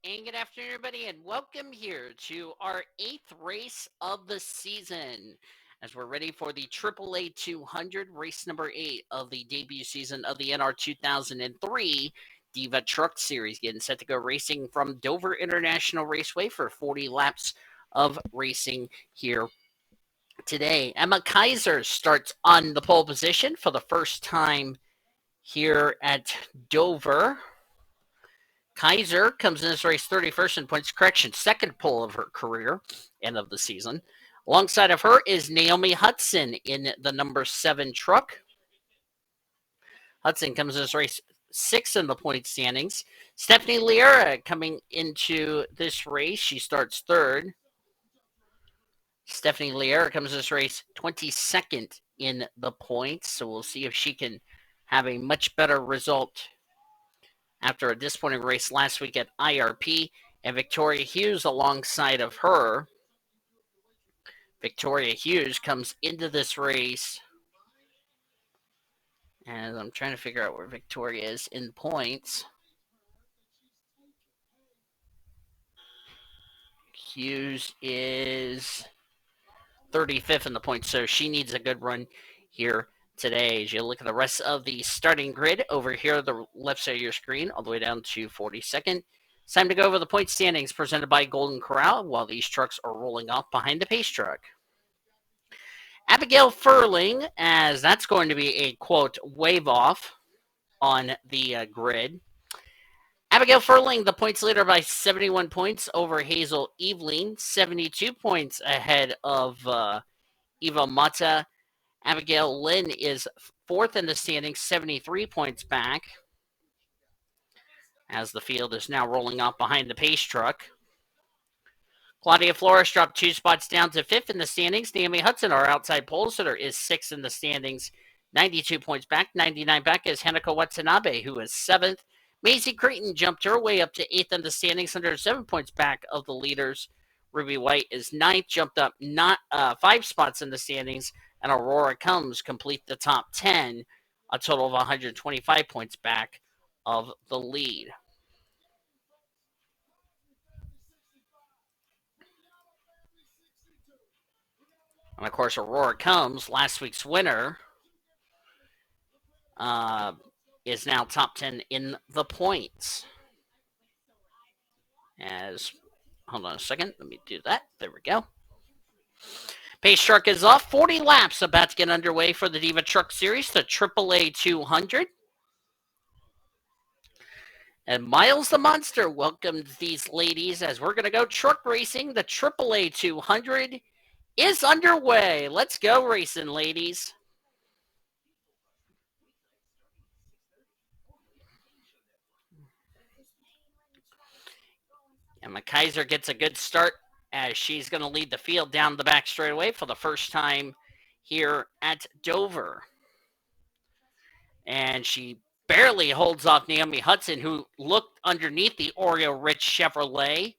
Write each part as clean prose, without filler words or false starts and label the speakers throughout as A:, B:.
A: And good afternoon, everybody, and welcome here to our 8th race of the season as we're ready for the AAA 200, race number 8 of the debut season of the NR2003 Diva Truck Series, getting set to go racing from Dover International Raceway for 40 laps of racing here today. Emma Kaiser starts on the pole position for the first time here at Dover. Kaiser comes in this race 31st in points, correction, second pole of her career and of the season. Alongside of her is Naomi Hudson in the number 7 truck. Hudson comes in this race 6th in the point standings. Stephanie Liera coming into this race. She starts 3rd. Stephanie Liera comes in this race 22nd in the points. So we'll see if she can have a much better result after a disappointing race last week at IRP, and Victoria Hughes alongside of her. Victoria Hughes comes into this race, and I'm trying to figure out where Victoria is in points. Hughes is 35th in the points, so she needs a good run here today. As you look at the rest of the starting grid over here, the left side of your screen, all the way down to 42nd. It's time to go over the point standings presented by Golden Corral while these trucks are rolling off behind the pace truck. Abigail Furling, as that's going to be a, quote, wave off on the grid. Abigail Furling, the points leader by 71 points over Hazel Eveling, 72 points ahead of Eva Mata. Abigail Lynn is 4th in the standings, 73 points back, as the field is now rolling off behind the pace truck. Claudia Flores dropped 2 spots down to 5th in the standings. Naomi Hudson, our outside pole sitter, is 6th in the standings, 92 points back. 99 back is Hanako Watanabe, who is 7th. Maisie Creighton jumped her way up to 8th in the standings, 107 points back of the leaders. Ruby White is 9th, jumped up 5 spots in the standings, and Aurora Combs complete the top 10, a total of 125 points back of the lead. And of course, Aurora Combs, last week's winner, is now top 10 in the points. Hold on a second, let me do that. There we go. Pace truck is off. 40 laps about to get underway for the Diva Truck Series, the AAA 200. And Miles the Monster welcomes these ladies as we're going to go truck racing. The AAA 200 is underway. Let's go racing, ladies. Emma Kaiser gets a good start as she's going to lead the field down the back straightaway for the first time here at Dover. And she barely holds off Naomi Hudson, who looked underneath the Oreo Rich Chevrolet.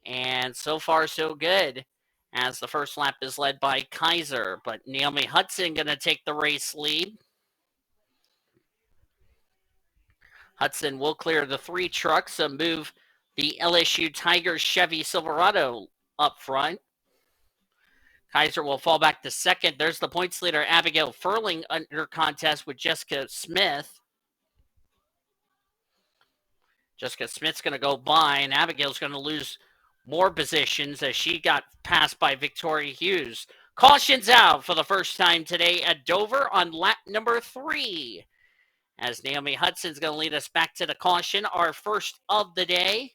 A: And so far, so good, as the first lap is led by Kaiser. But Naomi Hudson going to take the race lead. Hudson will clear the 3 trucks and move the LSU Tigers Chevy Silverado up front. Kaiser will fall back to 2nd. There's the points leader, Abigail Furling, under contest with Jessica Smith. Jessica Smith's going to go by, and Abigail's going to lose more positions as she got passed by Victoria Hughes. Caution's out for the first time today at Dover on lap number 3. As Naomi Hudson's going to lead us back to the caution, our first of the day.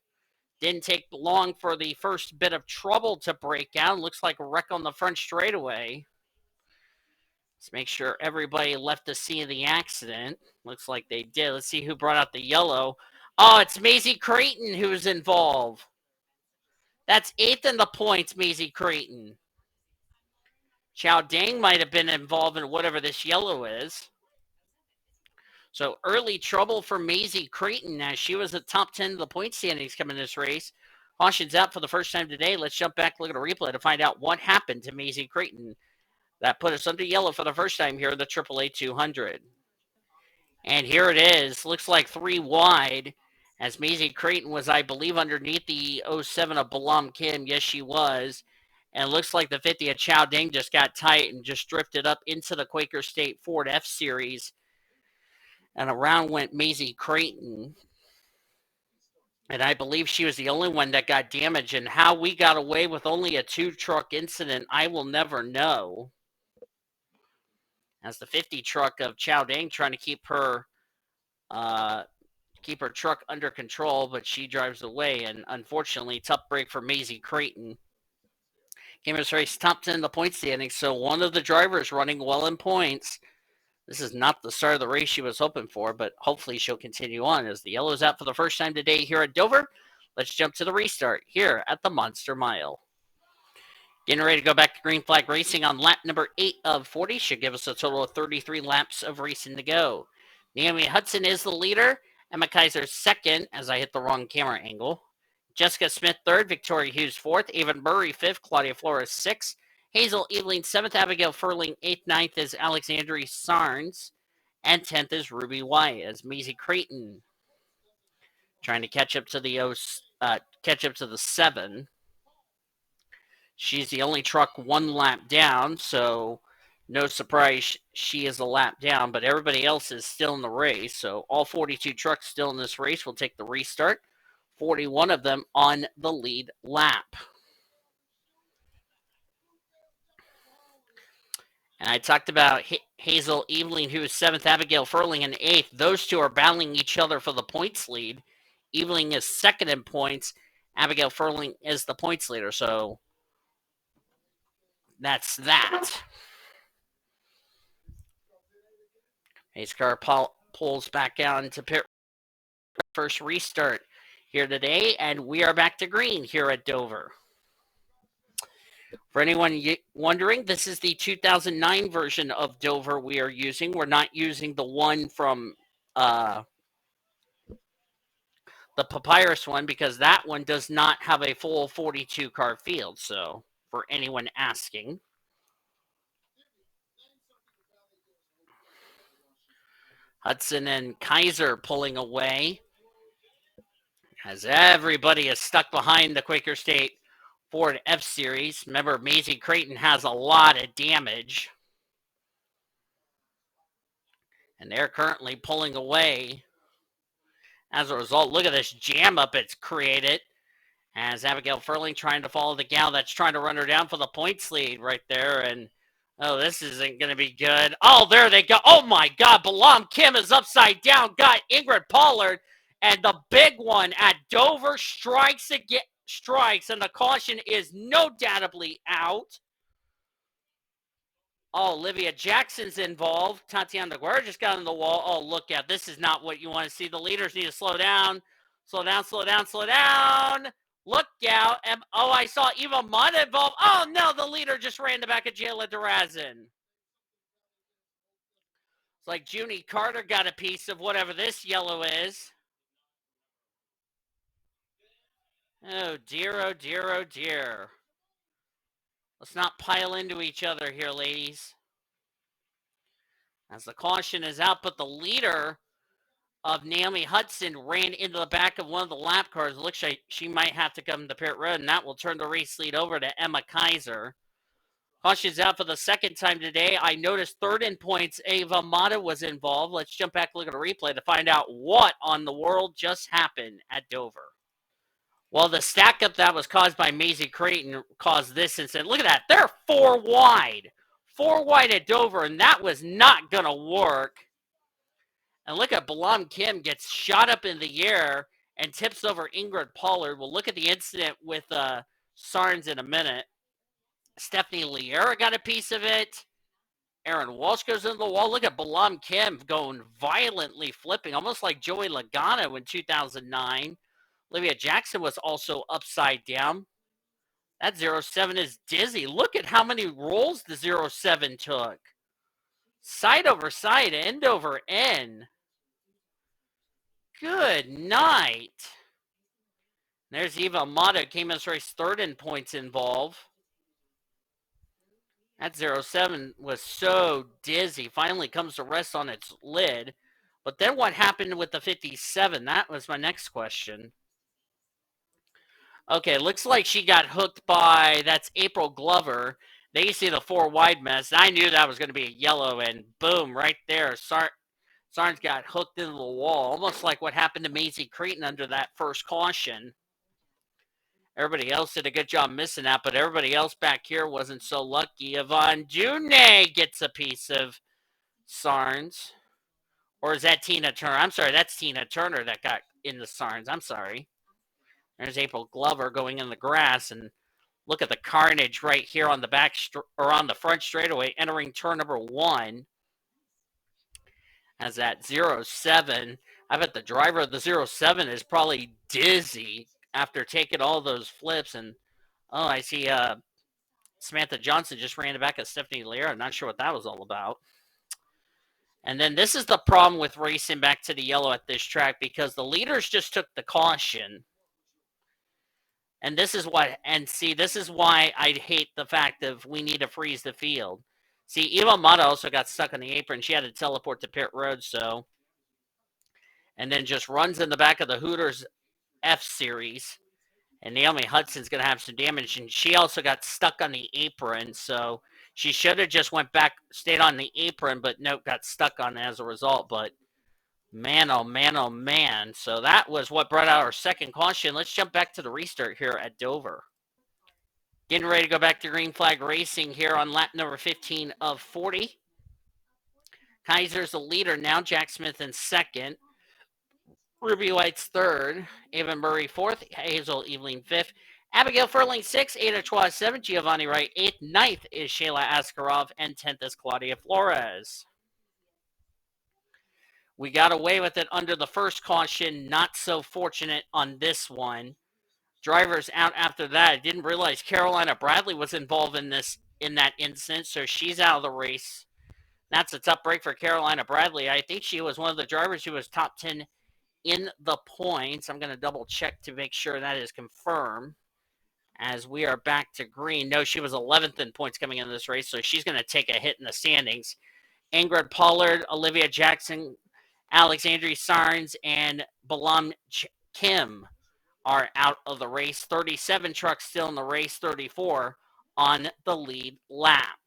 A: Didn't take long for the first bit of trouble to break out. Looks like a wreck on the front straightaway. Let's make sure everybody left the scene of the accident. Looks like they did. Let's see who brought out the yellow. Oh, it's Maisie Creighton who's involved. That's 8th in the points, Maisie Creighton. Chow Dang might have been involved in whatever this yellow is. So early trouble for Maisie Creighton as she was at top 10 of the point standings coming in this race. Caution's out for the first time today. Let's jump back, look at a replay to find out what happened to Maisie Creighton. That put us under yellow for the first time here in the AAA 200. And here it is. Looks like 3 wide As Maisie Creighton was, I believe, underneath the 07 of Balam Kim. Yes, she was. And it looks like the 50 of Chow Ding just got tight and just drifted up into the Quaker State Ford F Series. And around went Maisie Creighton. And I believe she was the only one that got damaged. And how we got away with only a 2-truck incident, I will never know. As the 50 truck of Chow Ding trying to keep her truck under control, but she drives away. And unfortunately, tough break for Maisie Creighton. Came this race top 10 in the point standings, so one of the drivers running well in points. This is not the start of the race she was hoping for, but hopefully she'll continue on as the yellow's out for the first time today here at Dover. Let's jump to the restart here at the Monster Mile. Getting ready to go back to green flag racing on lap number 8 of 40. Should give us a total of 33 laps of racing to go. Naomi Hudson is the leader. Emma Kaiser second, as I hit the wrong camera angle. Jessica Smith third. Victoria Hughes fourth. Avon Murray fifth. Claudia Flores sixth. Hazel Eveling seventh. Abigail Furling eighth. Ninth is Alexandria Sarnes. And 10th is Ruby White as Maisie Creighton trying to catch up to the 7. She's the only truck one lap down, so no surprise she is a lap down, but everybody else is still in the race. So all 42 trucks still in this race will take the restart, 41 of them on the lead lap. And I talked about Hazel Eveling, who is 7th, Abigail Furling in 8th. Those two are battling each other for the points lead. Eveling is 2nd in points. Abigail Furling is the points leader, so that's that. Pace car pulls back out into pit. First restart here today, and we are back to green here at Dover. For anyone wondering, this is the 2009 version of Dover we are using. We're not using the one from the Papyrus one because that one does not have a full 42 car field. So for anyone asking. Hudson and Kaiser pulling away as everybody is stuck behind the Quaker State Ford F Series. Remember, Maisie Creighton has a lot of damage. And they're currently pulling away. As a result, look at this jam up it's created. As Abigail Furling trying to follow the gal that's trying to run her down for the points lead right there. And, oh, this isn't going to be good. Oh, there they go. Oh, my God. Balam Kim is upside down. Got Ingrid Pollard. And the big one at Dover strikes, and the caution is no doubtably out. Oh, Olivia Jackson's involved. Tatiana Guerra just got on the wall. Oh, look at this is not what you want to see. The leaders need to slow down. Slow down, slow down, slow down. Look out. Oh, I saw Eva Mata involved. Oh, no, the leader just ran the back of Jayla Durazin. It's like Junie Carter got a piece of whatever this yellow is. Oh, dear, oh, dear, oh, dear. Let's not pile into each other here, ladies. As the caution is out, but the leader of Naomi Hudson ran into the back of one of the lap cars. It looks like she might have to come to pit road, and that will turn the race lead over to Emma Kaiser. Caution's out for the second time today. I noticed third in points, Ava Mata was involved. Let's jump back and look at a replay to find out what on the world just happened at Dover. Well, the stack up that was caused by Maisie Creighton caused this incident. Look at that. They're 4 wide. 4 wide at Dover, and that was not going to work. And look at Balam Kim gets shot up in the air and tips over Ingrid Pollard. We'll look at the incident with Sarnes in a minute. Stephanie Liera got a piece of it. Aaron Walsh goes into the wall. Look at Balam Kim going violently flipping, almost like Joey Logano in 2009. Olivia Jackson was also upside down. That 07 is dizzy. Look at how many rolls the 07 took. Side over side, end over end. Good night. There's Eva Mata, came in this race third in points involved. That 07 was so dizzy. Finally comes to rest on its lid. But then what happened with the 57? That was my next question. Okay, looks like she got hooked by, that's April Glover. There you see the 4 wide mess. I knew that was going to be a yellow, and boom, right there. Sarnes got hooked into the wall, almost like what happened to Maisie Creighton under that first caution. Everybody else did a good job missing that, but everybody else back here wasn't so lucky. Yvonne June gets a piece of Sarnes. Or is that Tina Turner? I'm sorry, that's Tina Turner that got in the Sarnes. I'm sorry. There's April Glover going in the grass, and look at the carnage right here on the back or on the front straightaway, entering turn number 1. As that 07, I bet the driver of the 07 is probably dizzy after taking all those flips. And oh, I see Samantha Johnson just ran it back at Stephanie Lear. I'm not sure what that was all about. And then this is the problem with racing back to the yellow at this track, because the leaders just took the caution. And this is what, and see, this is why I hate the fact of we need to freeze the field. See, Eva Mata also got stuck on the apron. She had to teleport to pit road, so. And then just runs in the back of the Hooters F Series. And Naomi Hudson's going to have some damage. And she also got stuck on the apron, so she should have just went back, stayed on the apron, but nope, got stuck on it as a result. But man, oh man, oh man. So that was what brought out our second caution. Let's jump back to the restart here at Dover. Getting ready to go back to green flag racing here on lap number 15 of 40. Kaiser's the leader now. Jack Smith in second. Ruby White's third. Ava Murray fourth. Hazel Eveling fifth. Abigail Furling sixth. Ada Chua seventh. Giovanni Wright eighth. Ninth is Shayla Askarov. And 10th is Claudia Flores. We got away with it under the first caution. Not so fortunate on this one. Drivers out after that. I didn't realize Carolina Bradley was involved in that incident, so she's out of the race. That's a tough break for Carolina Bradley. I think she was one of the drivers who was top 10 in the points. I'm going to double check to make sure that is confirmed as we are back to green. No, she was 11th in points coming into this race, so she's going to take a hit in the standings. Ingrid Pollard, Olivia Jackson, Alexandria Sarnes, and Balam Kim are out of the race. 37 trucks still in the race, 34 on the lead lap.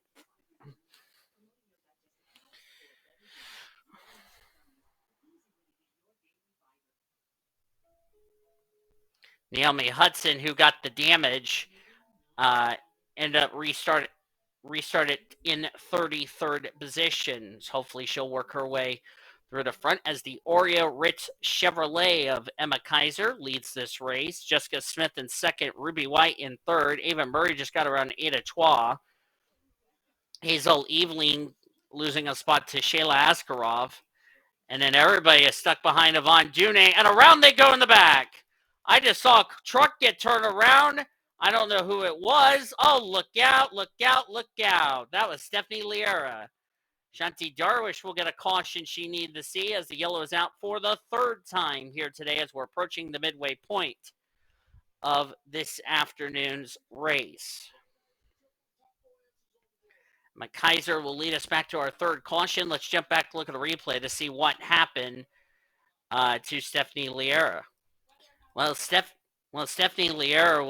A: Naomi Hudson, who got the damage, ended up restarted in 33rd position. Hopefully she'll work her way through the front as the Oreo Ritz Chevrolet of Emma Kaiser leads this race. Jessica Smith in second, Ruby White in third. Ava Murray just got around Ada Chua. Hazel Eveling losing a spot to Shayla Askarov. And then everybody is stuck behind Yvonne June, and around they go in the back. I just saw a truck get turned around. I don't know who it was. Oh, look out, look out, look out. That was Stephanie Liera. Shanti Darwish will get a caution she needed to see as the yellow is out for the third time here today as we're approaching the midway point of this afternoon's race. McKaiser will lead us back to our third caution. Let's jump back to look at the replay to see what happened to Stephanie Liera. Well, Stephanie Liera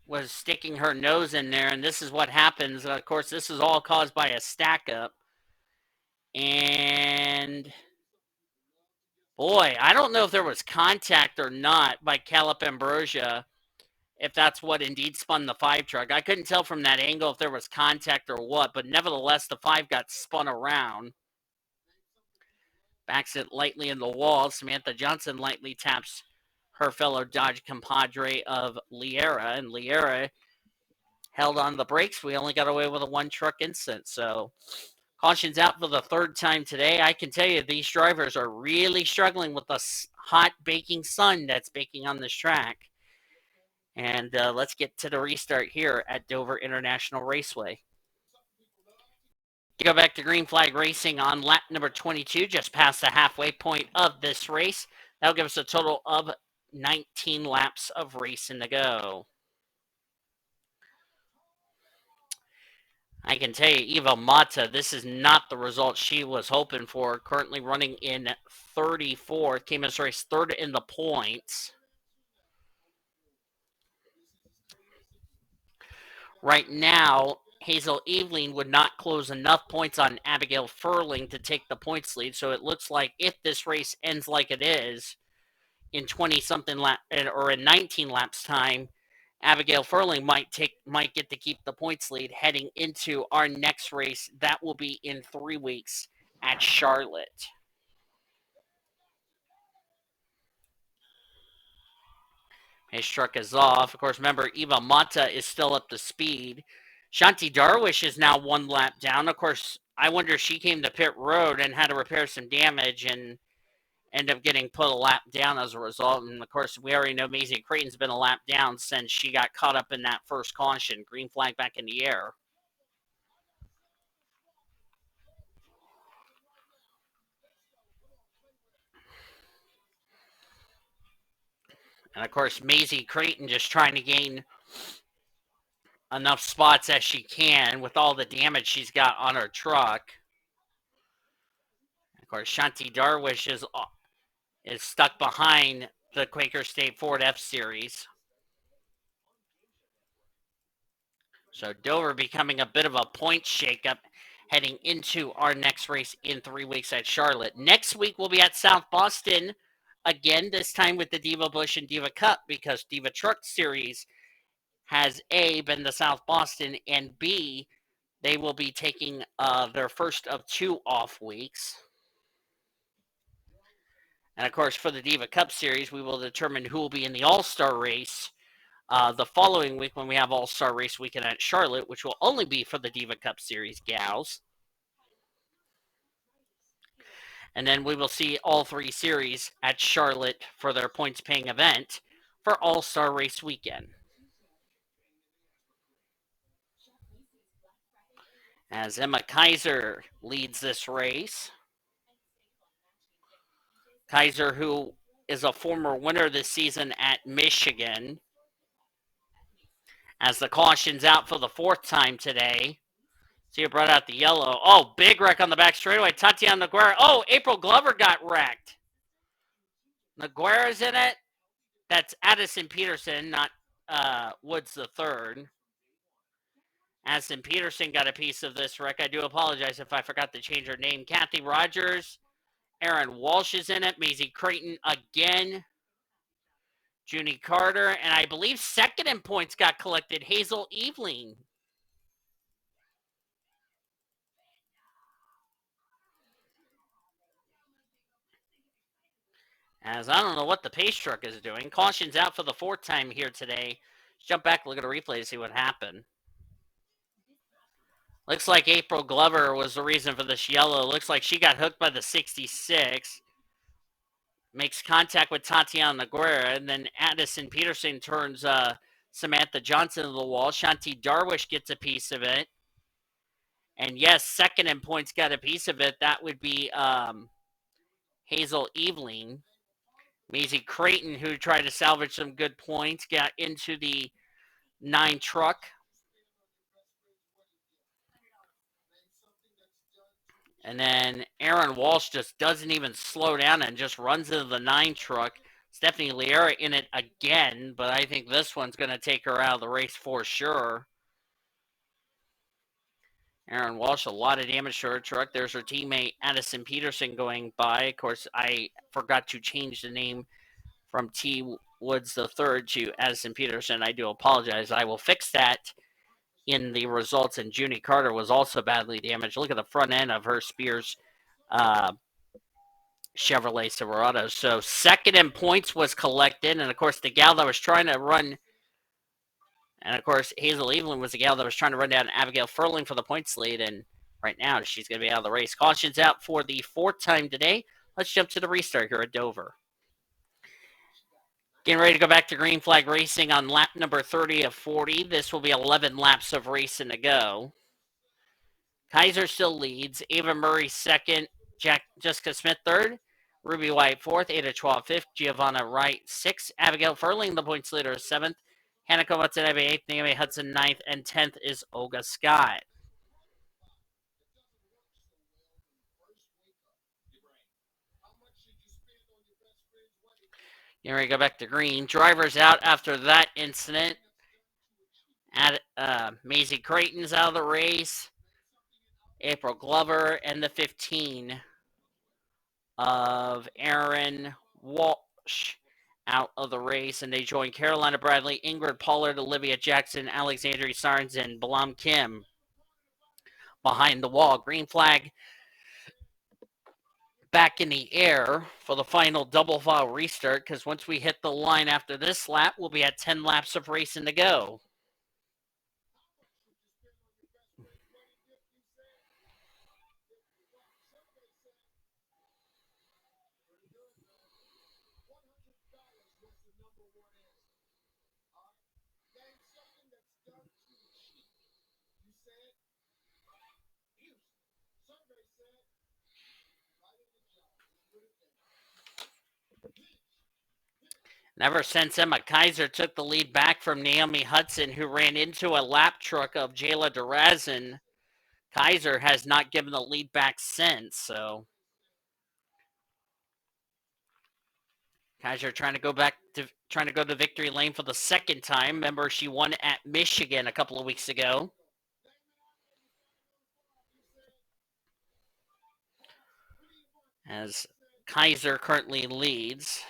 A: was sticking her nose in there, and this is what happens. Of course, this is all caused by a stack up. And boy, I don't know if there was contact or not by Calip Ambrosia, if that's what indeed spun the 5 truck. I couldn't tell from that angle if there was contact or what, but nevertheless, the 5 got spun around. Backs it lightly in the wall. Samantha Johnson lightly taps her fellow Dodge compadre of Liera, and Liera held on the brakes. We only got away with a 1 truck incident, so caution's out for the third time today. I can tell you these drivers are really struggling with the hot baking sun that's baking on this track. And let's get to the restart here at Dover International Raceway. Go back to green flag racing on lap number 22, just past the halfway point of this race. That'll give us a total of 19 laps of racing to go. I can tell you, Eva Mata, this is not the result she was hoping for. Currently running in 34th. Came in race third in the points. Right now, Hazel Eveling would not close enough points on Abigail Furling to take the points lead. So it looks like if this race ends like it is in 20 something lap or in 19 laps time, Abigail Furling might get to keep the points lead heading into our next race. That will be in 3 weeks at Charlotte. His truck is off. Of course, remember, Eva Mata is still up to speed. Shanti Darwish is now 1 lap down. Of course, I wonder if she came to pit road and had to repair some damage and end up getting put a lap down as a result. And of course, we already know Maisie Creighton's been a lap down since she got caught up in that first caution. Green flag back in the air. And of course, Maisie Creighton just trying to gain enough spots as she can with all the damage she's got on her truck. Of course, Shanti Darwish is stuck behind the Quaker State Ford F Series. So Dover becoming a bit of a point shakeup heading into our next race in 3 weeks at Charlotte. Next week we'll be at South Boston again, this time with the Diva Bush and Diva Cup, because Diva Truck Series has A, been to South Boston, and B, they will be taking their first of 2 off weeks. And of course, for the Diva Cup Series, we will determine who will be in the All-Star race the following week when we have All-Star Race Weekend at Charlotte, which will only be for the Diva Cup Series gals. And then we will see all 3 series at Charlotte for their points-paying event for All-Star Race Weekend. As Emma Kaiser leads this race. Kaiser, who is a former winner this season at Michigan. As the caution's out for the 4th time today. See, it brought out the yellow. Oh, big wreck on the back straightaway. Tatiana Noguera. Oh, April Glover got wrecked. Noguera's in it. That's Addison Peterson, not Woods the third. Addison Peterson got a piece of this wreck. I do apologize if I forgot to change her name. Kathy Rogers. Aaron Walsh is in it. Maisie Creighton again. Junie Carter. And I believe second in points got collected. Hazel Eveling. As I don't know what the pace truck is doing. Caution's out for the 4th time here today. Let's jump back, look at a replay to see what happened. Looks like April Glover was the reason for this yellow. Looks like she got hooked by the 66. Makes contact with Tatiana Noguera, and then Addison Peterson turns Samantha Johnson to the wall. Shanti Darwish gets a piece of it. And yes, second in points got a piece of it. That would be Hazel Eveling. Maisie Creighton, who tried to salvage some good points, got into the 9 truck. And then Aaron Walsh just doesn't even slow down and just runs into the 9 truck. Stephanie Liera in it again, but I think this one's going to take her out of the race for sure. Aaron Walsh, a lot of damage to her truck. There's her teammate Addison Peterson going by. Of course, I forgot to change the name from T. Woods III to Addison Peterson. I do apologize. I will fix that in the results. And Junie Carter was also badly damaged. Look at the front end of her Spears Chevrolet Silverado. So second in points was collected. And of course, the gal that was trying to run, and of course, Hazel Evelyn was the gal that was trying to run down Abigail Furling for the points lead. And right now, she's going to be out of the race. Caution's out for the 4th time today. Let's jump to the restart here at Dover. Getting ready to go back to green flag racing on lap number 30 of 40. This will be 11 laps of racing to go. Kaiser still leads. Ava Murray second. Jessica Smith third. Ruby White fourth. Ada Chua fifth. Giovanna Wright sixth. Abigail Furling, the points leader, is seventh. Hanako Watanabe eighth. Naomi Hudson ninth. And 10th is Olga Scott. Here we go back to green. Drivers out after that incident. Maisie Creighton's out of the race. April Glover and the 15 of Aaron Walsh out of the race. And they join Carolina Bradley, Ingrid Pollard, Olivia Jackson, Alexandria Sarnes, and Balam Kim behind the wall. Green flag back in the air for the final double file restart, because once we hit the line after this lap, we'll be at 10 laps of racing to go. Never since Emma Kaiser took the lead back from Naomi Hudson, who ran into a lap truck of Jayla Durazin, Kaiser has not given the lead back since. So Kaiser trying to go to victory lane for the second time. Remember, she won at Michigan a couple of weeks ago. As Kaiser currently leads.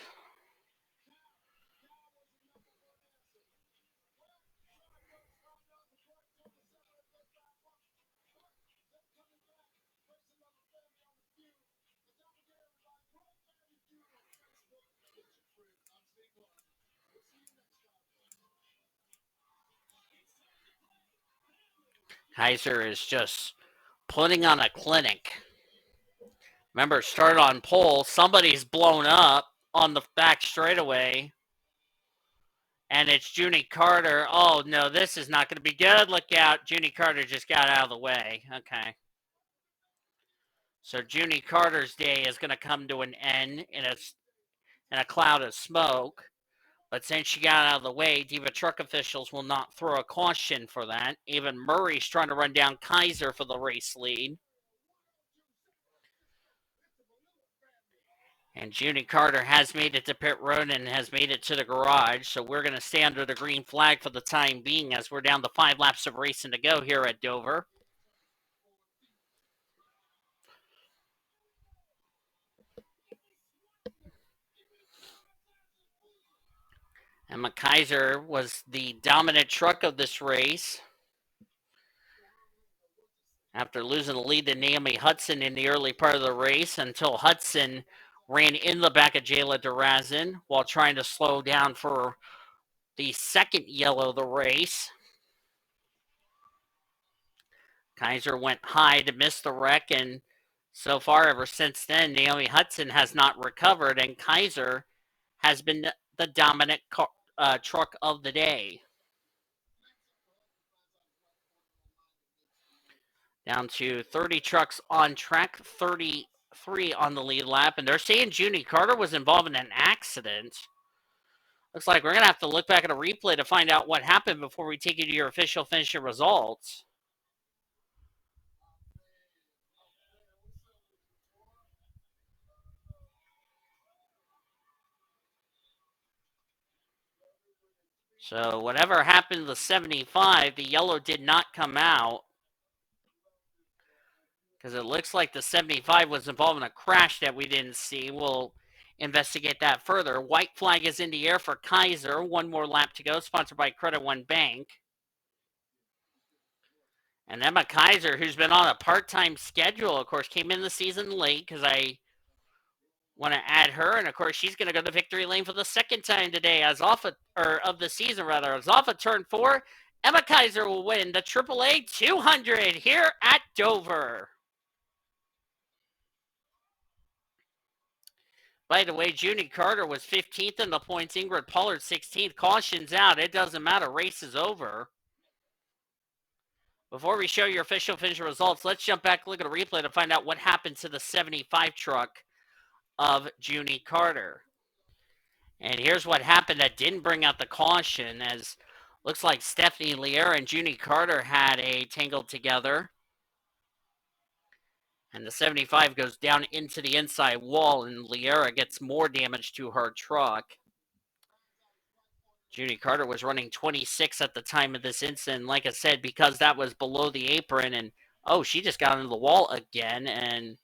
A: Kaiser is just putting on a clinic. Remember, started on pole. Somebody's blown up on the back straightaway. And it's Junie Carter. Oh, no, this is not going to be good. Look out. Junie Carter just got out of the way. Okay. So Junie Carter's day is going to come to an end in a cloud of smoke. But since she got out of the way, Diva truck officials will not throw a caution for that. Even Murray's trying to run down Kaiser for the race lead. And Junie Carter has made it to pit road and has made it to the garage. So we're going to stay under the green flag for the time being, as we're down to 5 laps of racing to go here at Dover. Emma Kaiser was the dominant truck of this race after losing the lead to Naomi Hudson in the early part of the race, until Hudson ran in the back of Jayla Durazin while trying to slow down for the second yellow of the race. Kaiser went high to miss the wreck, and so far, ever since then, Naomi Hudson has not recovered, and Kaiser has been the dominant truck of the day. Down to 30 trucks on track, 33 on the lead lap, and they're saying Junie Carter was involved in an accident. Looks like we're going to have to look back at a replay to find out what happened before we take you to your official finisher results. So whatever happened to the 75, the yellow did not come out, because it looks like the 75 was involved in a crash that we didn't see. We'll investigate that further. White flag is in the air for Kaiser. One more lap to go, sponsored by Credit One Bank. And Emma Kaiser, who's been on a part-time schedule, of course, came in the season late, because I want to add her. And, of course, she's going to go to victory lane for the second time today, of the season, rather. As off of turn 4, Emma Kaiser will win the AAA 200 here at Dover. By the way, Junie Carter was 15th in the points. Ingrid Pollard 16th. Cautions out. It doesn't matter. Race is over. Before we show your official finisher results, let's jump back and look at a replay to find out what happened to the 75 truck of Junie Carter. And here's what happened that didn't bring out the caution, as looks like Stephanie Liera and Junie Carter had a tangled together. And the 75 goes down into the inside wall, and Liera gets more damage to her truck. Judy Carter was running 26 at the time of this incident. Like I said, because that was below the apron, and she just got into the wall again, and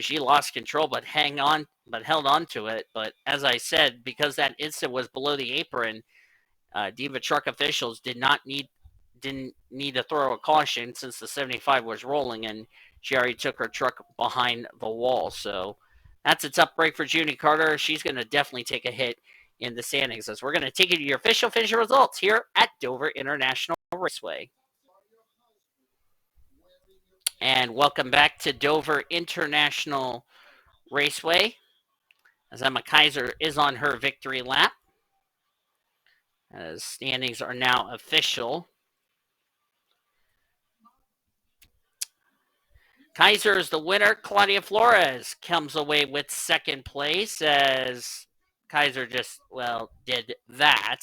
A: she lost control, but held on to it. But as I said, because that incident was below the apron, Diva Truck officials didn't need to throw a caution since the 75 was rolling, and she already took her truck behind the wall. So that's a tough break for Judy Carter. She's going to definitely take a hit in the standings, as we're going to take you to your official finish results here at Dover International Raceway. And welcome back to Dover International Raceway, as Emma Kaiser is on her victory lap, as standings are now official. Kaiser is the winner. Claudia Flores comes away with second place, as Kaiser just, did that.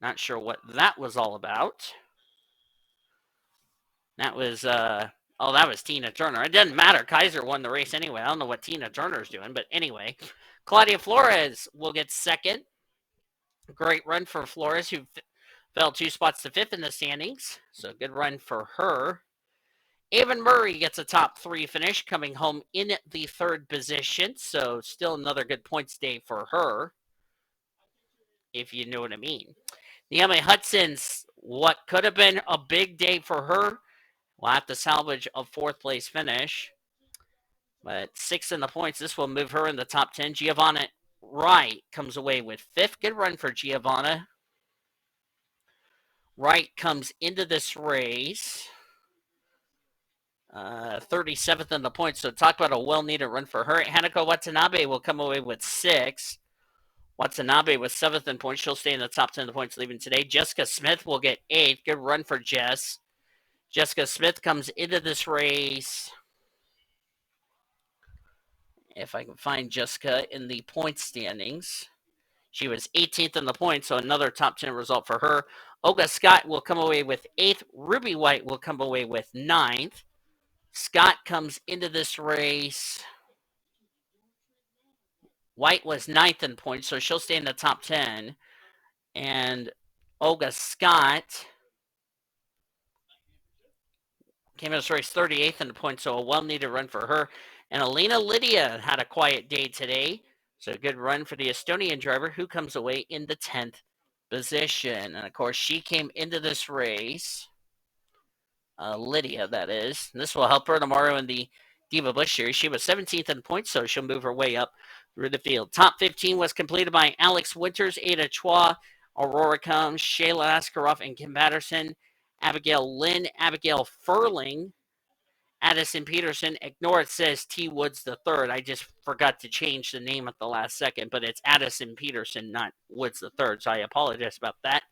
A: Not sure what that was all about. That was, that was Tina Turner. It doesn't matter. Kaiser won the race anyway. I don't know what Tina Turner's doing, but anyway. Claudia Flores will get second. Great run for Flores, who fell 2 spots to 5th in the standings. So good run for her. Avon Murray gets a top 3 finish, coming home in the 3rd position. So still another good points day for her, if you know what I mean. Naomi Hudson's, what could have been a big day for her, will have to salvage a 4th place finish. But 6th in the points, this will move her in the top 10. Giovanna Wright comes away with 5th. Good run for Giovanna. Wright comes into this race 37th in the points, so talk about a well-needed run for her. Hanako Watanabe will come away with 6. Watanabe with 7th in points. She'll stay in the top 10 of the points leaving today. Jessica Smith will get 8th. Good run for Jess. Jessica Smith comes into this race. If I can find Jessica in the point standings. She was 18th in the points, so another top 10 result for her. Olga Scott will come away with 8th. Ruby White will come away with 9th. Scott comes into this race. White was 9th in points, so she'll stay in the top 10. And Olga Scott came in this race 38th in the points, so a well-needed run for her. And Elena Lydia had a quiet day today, so a good run for the Estonian driver, who comes away in the 10th position. And, of course, she came into this race, Lydia, that is. And this will help her tomorrow in the Diva Bush Series. She was 17th in points, so she'll move her way up through the field. Top 15 was completed by Alex Winters, Ada Chua, Aurora Combs, Shayla Askarov, and Kim Patterson. Abigail Lynn, Abigail Furling, Addison Peterson. Ignore it says T. Woods the third. I just forgot to change the name at the last second, but it's Addison Peterson, not Woods the third, so I apologize about that.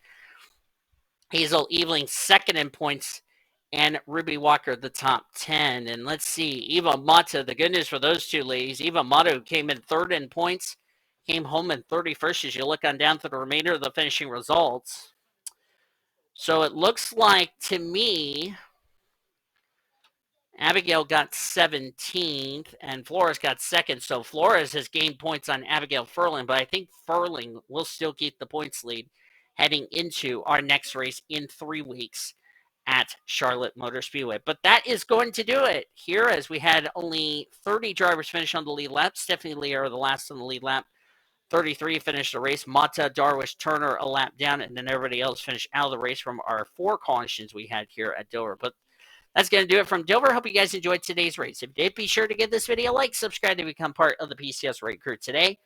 A: Hazel Eveling, 2nd in points, and Ruby Walker, the top 10. And let's see, Eva Mata, the good news for those two ladies, Eva Mata, who came in 3rd in points, came home in 31st as you look on down to the remainder of the finishing results. So it looks like, to me, Abigail got 17th, and Flores got 2nd. So Flores has gained points on Abigail Furling, but I think Furling will still keep the points lead heading into our next race in 3 weeks at Charlotte Motor Speedway. But that is going to do it here, as we had only 30 drivers finish on the lead lap. Stephanie Lear, the last on the lead lap. 33 finished the race. Mata, Darwish, Turner a lap down, and then everybody else finished out of the race from our 4 cautions we had here at Dover. But that's going to do it from Dover. Hope you guys enjoyed today's race. If you did, be sure to give this video a like, subscribe to become part of the PCS Rate Crew today.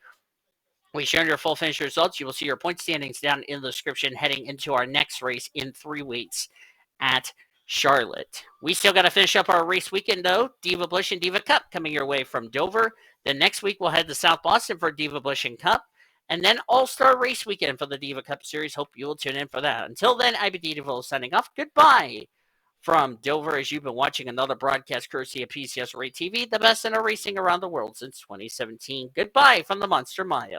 A: We shared your full finish results. You will see your point standings down in the description heading into our next race in 3 weeks at Charlotte. We still got to finish up our race weekend, though. Diva Bush and Diva Cup coming your way from Dover. Then next week, we'll head to South Boston for Diva Bush and Cup. And then All-Star Race Weekend for the Diva Cup Series. Hope you will tune in for that. Until then, I've been Diva signing off. Goodbye from Dover, as you've been watching another broadcast courtesy of PCS Rate TV, the best in our racing around the world since 2017. Goodbye from the Monster Mayo.